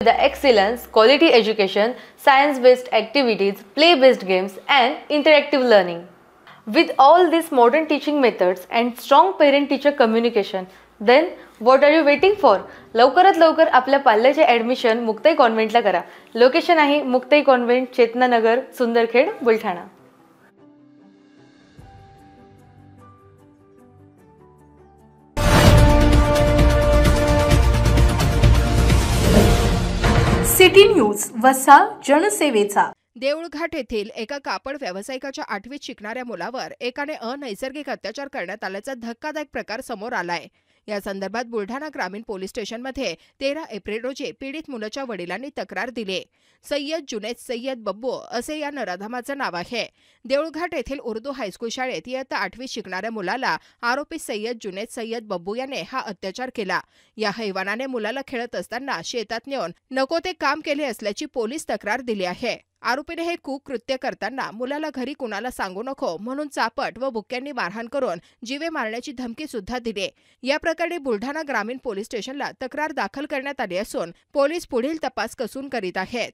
the excellence, quality education, science-based activities, play-based games and interactive learning. With all these modern teaching methods and strong parent-teacher communication, then what are you waiting for? लवकरात लवकर आपल्या पाल्याचे admission Muktai कॉन्व्हेंटला करा. Location आहे Muktai convent, चेतना नगर, Sundarkhed, Buldhana. City news, वसा जनसेवेचा. देऊळघाट येथील एका कापड व्यावसायिकाच्या 8वीत शिकणाऱ्या मुलावर एकाने अनैसर्गिक अत्याचार करण्यात आल्याचा धक्कादायक प्रकार समोर आलाय. या संदर्भात बुलढाणा ग्रामीण पोलीस स्टेशनमध्ये 13 एप्रिल रोजी पीडित मुलाच्या वडिलांनी तक्रार दिली. सय्यद जुनैद सय्यद बब्बू असे या नराधमाचं नाव आहे. देऊळघाट येथील उर्दू हायस्कूल शाळेत इयत्ता 8वीत शिकणाऱ्या मुलाला आरोपी सय्यद जुनैद सय्यद बब्बू याने हा अत्याचार केला. या हैवानाने मुलाला खेळत असताना शेतात नेऊन नको ते काम केले असल्याची पोलीस तक्रार दिली आहे. आरोपीने हे कुकृत्य करताना मुलाला घरी कुणाला सांगू नको म्हणून चापट व बुक्क्यांनी मारहाण करून जीवे मारण्याची धमकी सुद्धा दिली. या प्रकरणी बुलढाणा ग्रामीण पोलीस स्टेशनला तक्रार दाखल करण्यात आली असून पोलीस पुढील तपास कसून करीत आहेत.